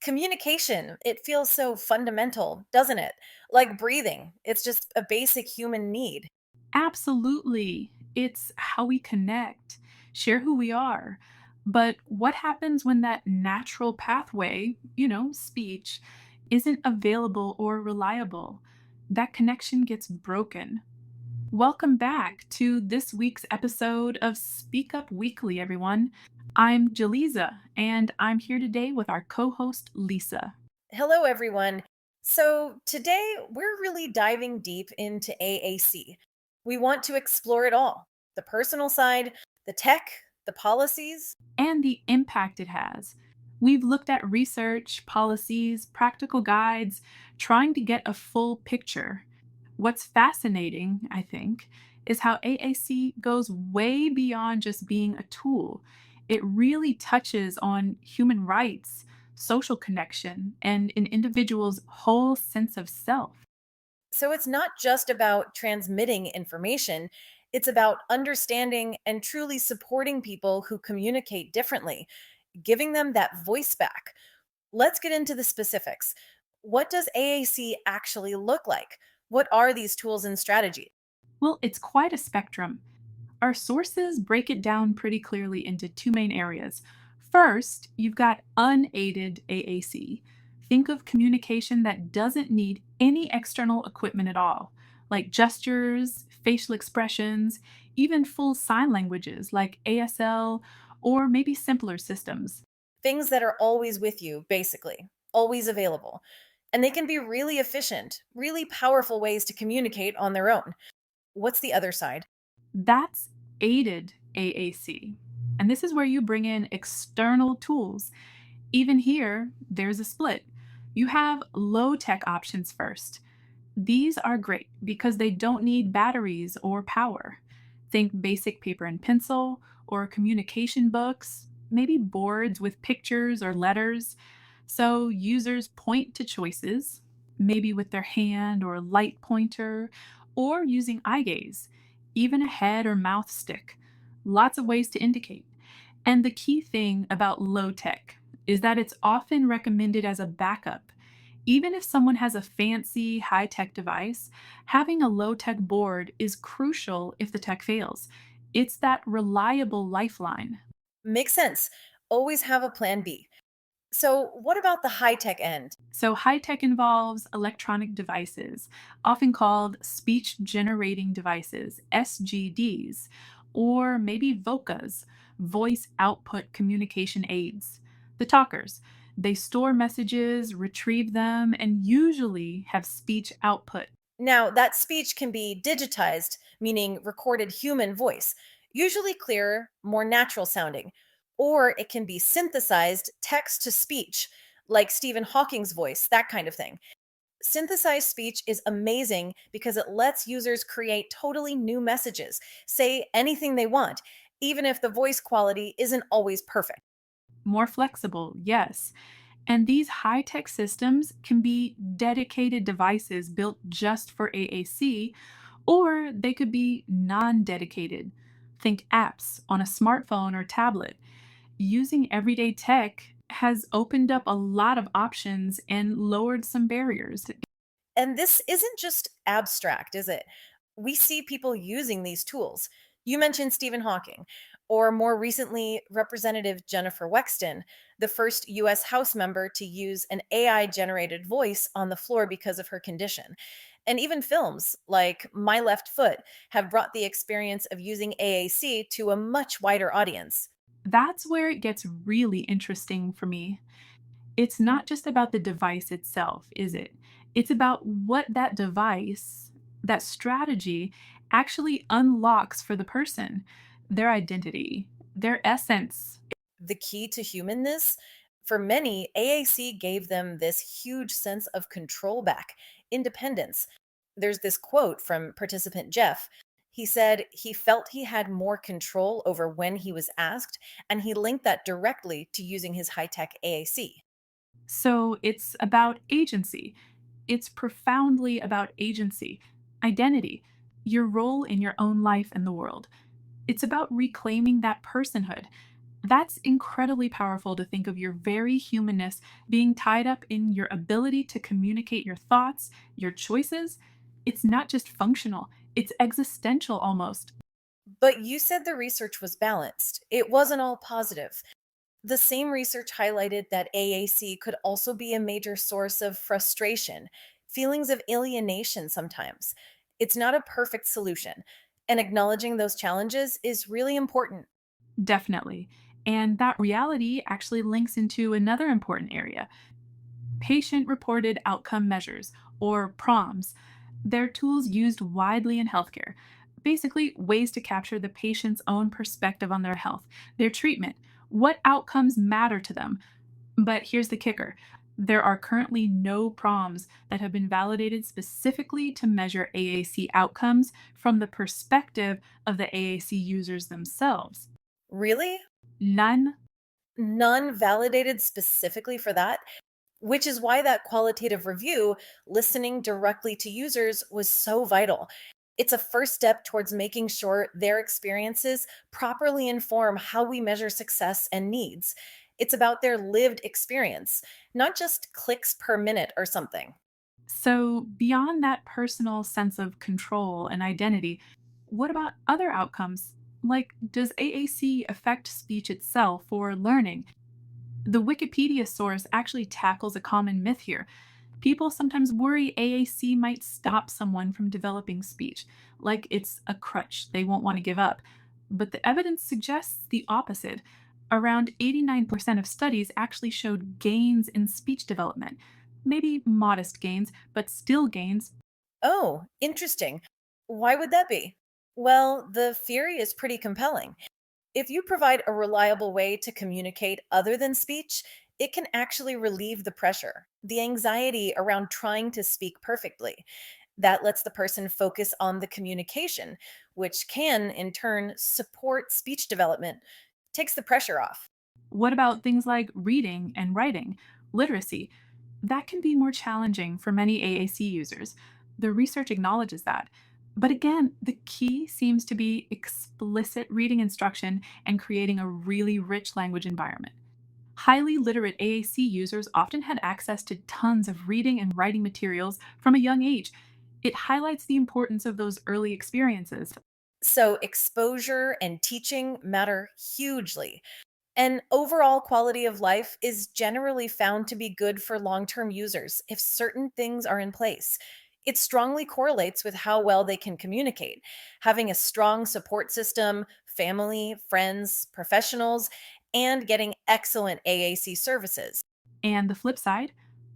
Communication, it feels so fundamental, doesn't it? Like breathing. It's just a basic human need. Absolutely. It's how we connect, share who we are. But what happens when that natural pathway, speech, isn't available or reliable? That connection gets broken. Welcome back to this week's episode of Speak Up Weekly, everyone. I'm Jaleesa, and I'm here today with our co host, Lisa. Hello, everyone. So, today we're really diving deep into AAC. We want to explore it all: the personal side, the tech, the policies. And the impact it has. We've looked at research, policies, practical guides, trying to get a full picture. What's fascinating, I think, is how AAC goes way beyond just being a tool. It really touches on human rights, social connection, and an individual's whole sense of self. So, it's not just about transmitting information, it's about understanding and truly supporting people who communicate differently, giving them that voice back. Let's get into the specifics. What does AAC actually look like? What are these tools and strategies? Well, it's quite a spectrum. Our sources break it down pretty clearly into two main areas. First, you've got unaided AAC. Think of communication that doesn't need any external equipment at all, like gestures, facial expressions, even full sign languages like ASL, or maybe simpler systems. Things that are always with you, basically, always available. And they can be really efficient, really powerful ways to communicate on their own. What's the other side? That's aided AAC. And this is where you bring in external tools. Even here, there's a split. You have low tech options first. These are great because they don't need batteries or power. Think basic paper and pencil or communication books, maybe boards with pictures or letters. So users point to choices, maybe with their hand or light pointer, or using eye gaze, even a head or mouth stick. Lots of ways to indicate. And the key thing about low tech is that it's often recommended as a backup. Even if someone has a fancy high tech device, having a low tech board is crucial if the tech fails. It's that reliable lifeline. Makes sense. Always have a plan B. So, what about the high tech end? So, high tech involves electronic devices, often called speech generating devices, SGDs, or maybe VOCAs, voice output communication aids. The talkers. They store messages, retrieve them, and usually have speech output. Now, that speech can be digitized, meaning recorded human voice, usually clearer, more natural sounding, or it can be synthesized text to speech, like Stephen Hawking's voice, that kind of thing. Synthesized speech is amazing because it lets users create totally new messages, say anything they want, even if the voice quality isn't always perfect. More flexible, yes. And these high tech systems can be dedicated devices built just for AAC, or they could be non dedicated. Think apps on a smartphone or tablet. Using everyday tech has opened up a lot of options and lowered some barriers. And this isn't just abstract, is it? We see people using these tools. You mentioned Stephen Hawking, or more recently, Representative Jennifer Wexton, the first US House member to use an AI generated voice on the floor because of her condition. And even films like My Left Foot have brought the experience of using AAC to a much wider audience. That's where it gets really interesting for me. It's not just about the device itself, is it? It's about what that device, that strategy, actually unlocks for the person, their identity, their essence. The key to humanness, for many, AAC gave them this huge sense of control back, independence. There's this quote from participant Jeff. He said he felt he had more control over when he was asked, and he linked that directly to using his high tech AAC. So it's about agency. It's profoundly about agency, identity, your role in your own life and the world. It's about reclaiming that personhood. That's incredibly powerful to think of your very humanness being tied up in your ability to communicate your thoughts, your choices. It's not just functional, it's existential almost. But you said the research was balanced. It wasn't all positive. The same research highlighted that AAC could also be a major source of frustration, feelings of alienation sometimes. It's not a perfect solution, and acknowledging those challenges is really important. Definitely. And that reality actually links into another important area: patient reported outcome measures, or PROMs. They're tools used widely in healthcare. Basically, ways to capture the patient's own perspective on their health, their treatment, what outcomes matter to them. But here's the kicker: there are currently no PROMs that have been validated specifically to measure AAC outcomes from the perspective of the AAC users themselves. Really? None. None validated specifically for that, which is why that qualitative review, listening directly to users, was so vital. It's a first step towards making sure their experiences properly inform how we measure success and needs. It's about their lived experience, not just clicks per minute or something. So, beyond that personal sense of control and identity, what about other outcomes? Like, does AAC affect speech itself or learning? The Wikipedia source actually tackles a common myth here. People sometimes worry AAC might stop someone from developing speech, like it's a crutch they won't want to give up. But the evidence suggests the opposite. Around 89% of studies actually showed gains in speech development. Maybe modest gains, but still gains. Oh, interesting. Why would that be? Well, the theory is pretty compelling. If you provide a reliable way to communicate other than speech, it can actually relieve the pressure, the anxiety around trying to speak perfectly. That lets the person focus on the communication, which can, in turn, support speech development, takes the pressure off. What about things like reading and writing, literacy? That can be more challenging for many AAC users. The research acknowledges that. But again, the key seems to be explicit reading instruction and creating a really rich language environment. Highly literate AAC users often had access to tons of reading and writing materials from a young age. It highlights the importance of those early experiences. So, exposure and teaching matter hugely. And overall quality of life is generally found to be good for long term users if certain things are in place. It strongly correlates with how well they can communicate. Having a strong support system, family, friends, professionals, and getting excellent AAC services. And the flip side,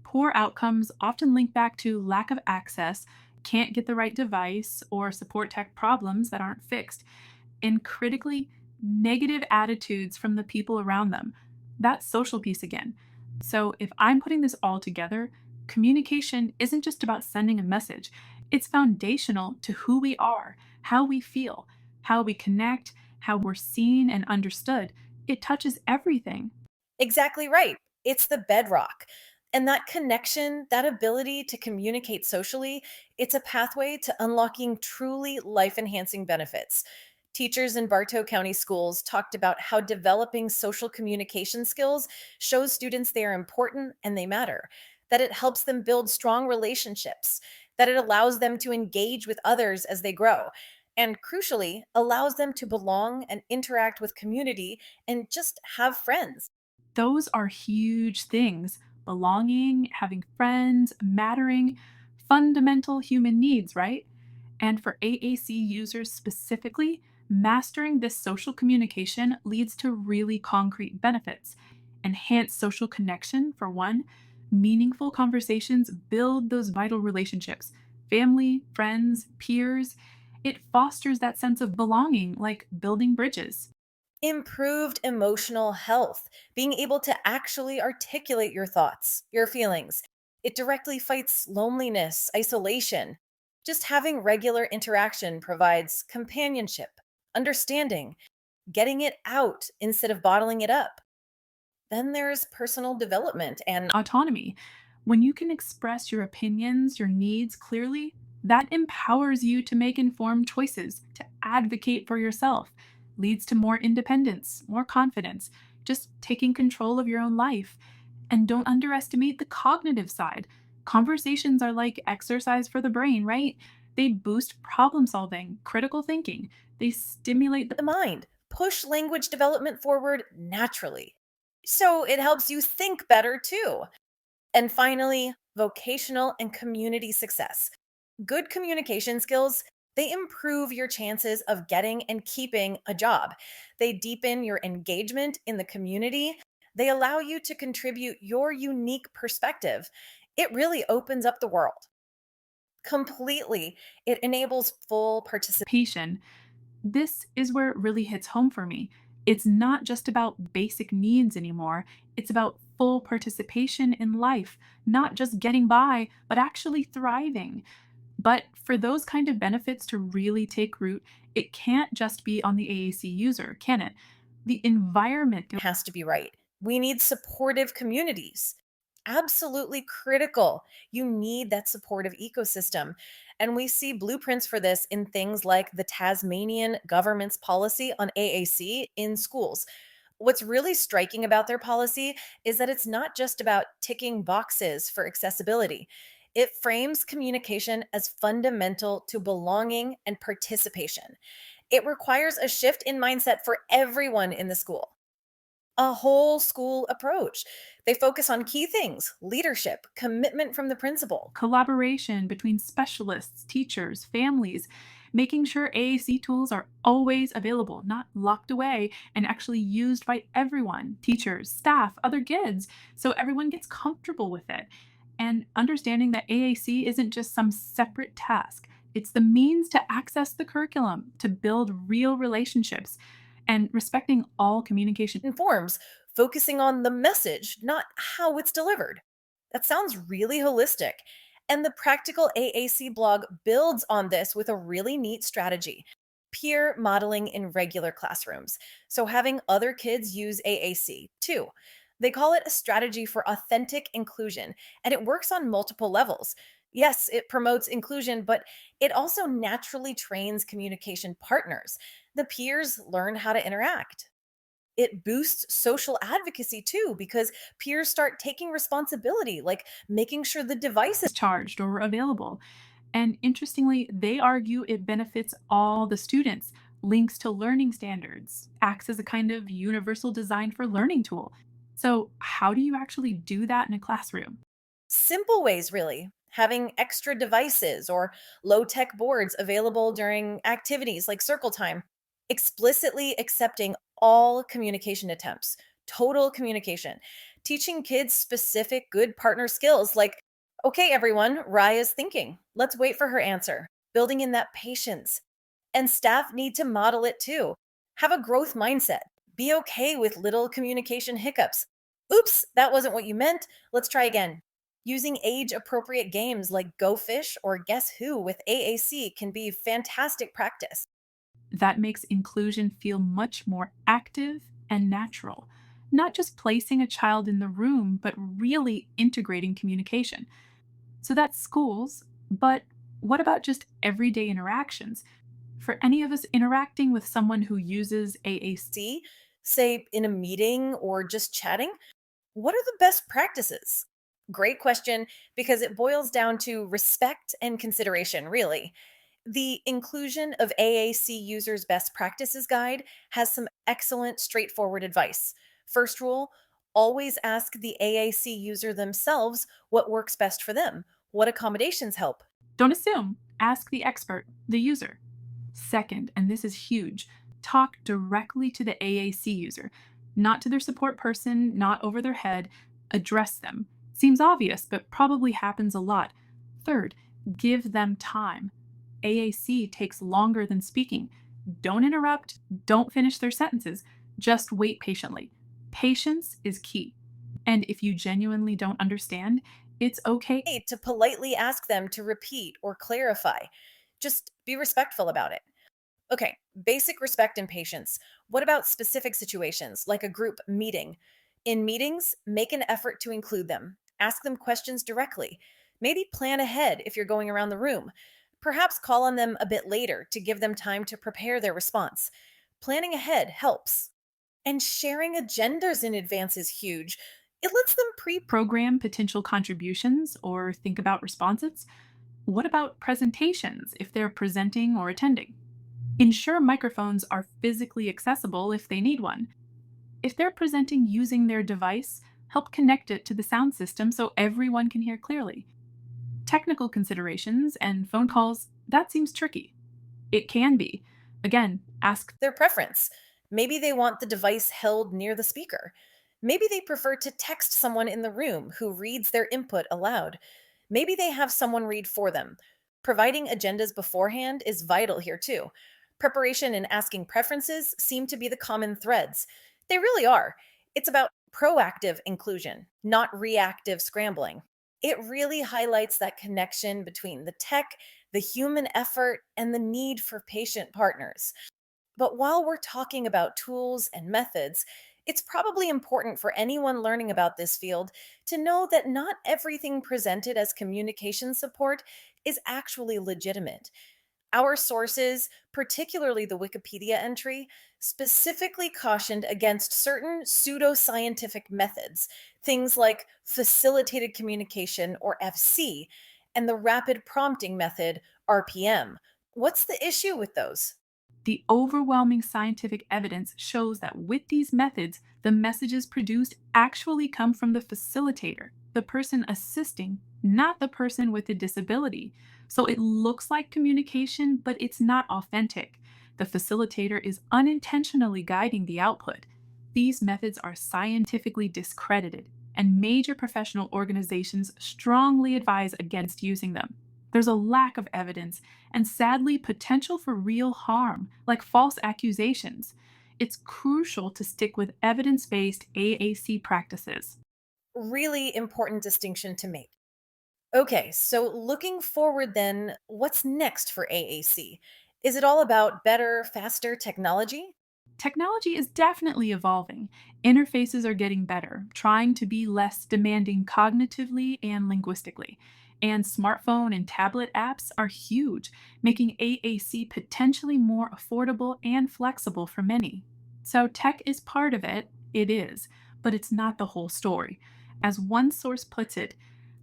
poor outcomes often link back to lack of access, can't get the right device, or support tech problems that aren't fixed, and critically, negative attitudes from the people around them. That's social piece again. So, if I'm putting this all together, communication isn't just about sending a message, it's foundational to who we are, how we feel, how we connect, how we're seen and understood. It touches everything. Exactly right. It's the bedrock. And that connection, that ability to communicate socially, it's a pathway to unlocking truly life enhancing benefits. Teachers in Bartow County schools talked about how developing social communication skills shows students they are important and they matter, that it helps them build strong relationships, that it allows them to engage with others as they grow, and crucially, allows them to belong and interact with community and just have friends. Those are huge things: belonging, having friends, mattering, fundamental human needs, right? And for AAC users specifically, mastering this social communication leads to really concrete benefits. Enhanced social connection, for one. Meaningful conversations build those vital relationships: family, friends, peers. It fosters that sense of belonging, like building bridges. Improved emotional health, being able to actually articulate your thoughts, your feelings. It directly fights loneliness, isolation. Just having regular interaction provides companionship, understanding, getting it out instead of bottling it up. Then there's personal development and Autonomy. When you can express your opinions, your needs clearly, that empowers you to make informed choices, to advocate for yourself. leads to more independence, more confidence, just taking control of your own life. And don't underestimate the cognitive side. Conversations are like exercise for the brain, right? They boost problem solving, critical thinking. They stimulate the The mind, push language development forward naturally. So it helps you think better too. And finally, vocational and community success. Good communication skills, they improve your chances of getting and keeping a job. They deepen your engagement in the community. They allow you to contribute your unique perspective. It really opens up the world completely. It enables full participation. participation. This is where it really hits home for me. It's not just about basic needs anymore, it's about full participation in life, not just getting by, but actually thriving. But for those kind of benefits to really take root, it can't just be on the AAC user, can it? The environment. Has to be right. We need supportive communities. Absolutely critical. You need that supportive ecosystem. And we see blueprints for this in things like the Tasmanian government's policy on AAC in schools. What's really striking about their policy is that it's not just about ticking boxes for accessibility. It frames communication as fundamental to belonging and participation. It requires a shift in mindset for everyone in the school, a whole school approach. They focus on key things: leadership, commitment from the principal. Collaboration between specialists, teachers, families, making sure AAC tools are always available, not locked away, and actually used by everyone teachers, staff, other kids so everyone gets comfortable with it. And understanding that AAC isn't just some separate task, it's the means to access the curriculum, to build real relationships, and respecting all communication. Informs, focusing on the message, not how it's delivered. That sounds really holistic. And the practical AAC blog builds on this with a really neat strategy: peer modeling in regular classrooms. So having other kids use AAC too. They call it a strategy for authentic inclusion, and it works on multiple levels. Yes, it promotes inclusion, but it also naturally trains communication partners. The peers learn how to interact. It boosts social advocacy too, because peers start taking responsibility, like making sure the devices. Charged or available. And interestingly, they argue it benefits all the students, links to learning standards, acts as a kind of universal design for learning tool. So, how do you actually do that in a classroom? Simple ways, really. Having extra devices or low tech boards available during activities like circle time, explicitly accepting all communication attempts, total communication, teaching kids specific good partner skills like, okay, everyone, Raya's thinking. Let's wait for her answer, building in that patience. And staff need to model it too. Have a growth mindset. Be okay with little communication hiccups. Oops, that wasn't what you meant. Let's try again. Using age appropriate games like Go Fish or Guess Who with AAC can be fantastic practice. That makes inclusion feel much more active and natural. Not just placing a child in the room, but really integrating communication. So that's schools, but what about just everyday interactions? For any of us interacting with someone who uses AAC, See, say in a meeting or just chatting, what are the best practices? Great question, because it boils down to respect and consideration, really. The inclusion of AAC Users Best Practices Guide has some excellent, straightforward advice. First rule: always ask the AAC user themselves what works best for them, what accommodations help. don't assume, ask the expert, the user. Second, and this is huge, talk directly to the AAC user, not to their support person, not over their head. Address them. Seems obvious, but probably happens a lot. Third, give them time. AAC takes longer than speaking. Don't interrupt, don't finish their sentences, just wait patiently. Patience is key. And if you genuinely don't understand, it's okay. To politely ask them to repeat or clarify. Just be respectful about it. Okay, basic respect and patience. What about specific situations like a group meeting? In meetings, make an effort to include them. Ask them questions directly. Maybe plan ahead if you're going around the room. Perhaps call on them a bit later to give them time to prepare their response. Planning ahead helps. And sharing agendas in advance is huge. It lets them pre. Program potential contributions or think about responses. What about presentations if they're presenting or attending? Ensure microphones are physically accessible if they need one. If they're presenting using their device, help connect it to the sound system so everyone can hear clearly. Technical considerations and phone calls, that seems tricky. It can be. Again, ask. Their preference. Maybe they want the device held near the speaker. Maybe they prefer to text someone in the room who reads their input aloud. Maybe they have someone read for them. Providing agendas beforehand is vital here too. Preparation and asking preferences seem to be the common threads. They really are. It's about proactive inclusion, not reactive scrambling. It really highlights that connection between the tech, the human effort, and the need for patient partners. But while we're talking about tools and methods, it's probably important for anyone learning about this field to know that not everything presented as communication support is actually legitimate. Our sources, particularly the Wikipedia entry, specifically cautioned against certain pseudoscientific methods, things like facilitated communication or FC, and the rapid prompting method, RPM. What's the issue with those? The overwhelming scientific evidence shows that with these methods, the messages produced actually come from the facilitator, the person assisting, not the person with a disability. So it looks like communication, but it's not authentic. The facilitator is unintentionally guiding the output. These methods are scientifically discredited, and major professional organizations strongly advise against using them. There's a lack of evidence and sadly potential for real harm, like false accusations. It's crucial to stick with evidence based AAC practices. Really important distinction to make. Okay, so looking forward then, what's next for AAC? Is it all about better, faster technology? Technology is definitely evolving. Interfaces are getting better, trying to be less demanding cognitively and linguistically. And smartphone and tablet apps are huge, making AAC potentially more affordable and flexible for many. So, tech is part of it, it is, but it's not the whole story. As one source puts it,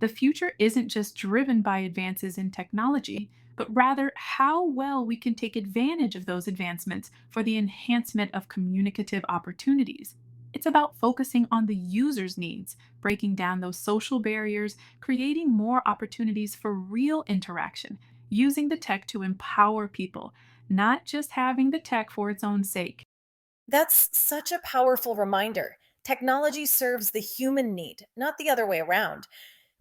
the future isn't just driven by advances in technology, but rather how well we can take advantage of those advancements for the enhancement of communicative opportunities. It's about focusing on the user's needs, breaking down those social barriers, creating more opportunities for real interaction, using the tech to empower people, not just having the tech for its own sake. That's such a powerful reminder. Technology serves the human need, not the other way around.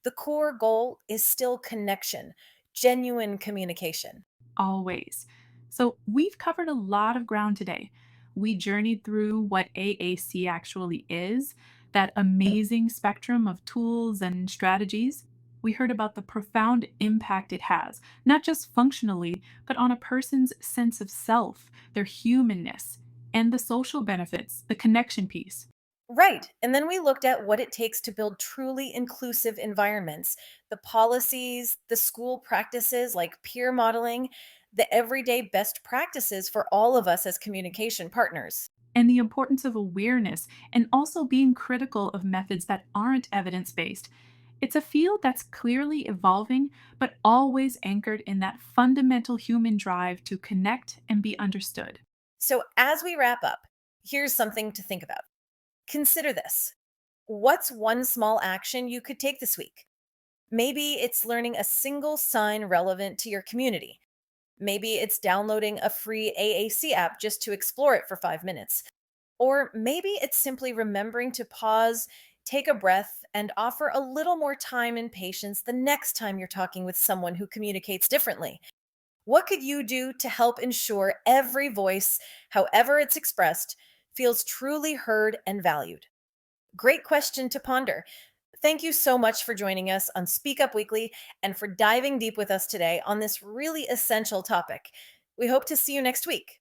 The core goal is still connection, genuine communication. Always. So, we've covered a lot of ground today. We journeyed through what AAC actually is, that amazing spectrum of tools and strategies. We heard about the profound impact it has, not just functionally, but on a person's sense of self, their humanness, and the social benefits, the connection piece. Right. And then we looked at what it takes to build truly inclusive environments, the policies, the school practices like peer modeling, the everyday best practices for all of us as communication partners. And the importance of awareness and also being critical of methods that aren't evidence based. It's a field that's clearly evolving, but always anchored in that fundamental human drive to connect and be understood. So, as we wrap up, here's something to think about. Consider this. What's one small action you could take this week? Maybe it's learning a single sign relevant to your community. Maybe it's downloading a free AAC app just to explore it for 5 minutes. Or maybe it's simply remembering to pause, take a breath, and offer a little more time and patience the next time you're talking with someone who communicates differently. What could you do to help ensure every voice, however it's expressed, feels truly heard and valued? Great question to ponder. Thank you so much for joining us on Speak Up Weekly and for diving deep with us today on this really essential topic. We hope to see you next week.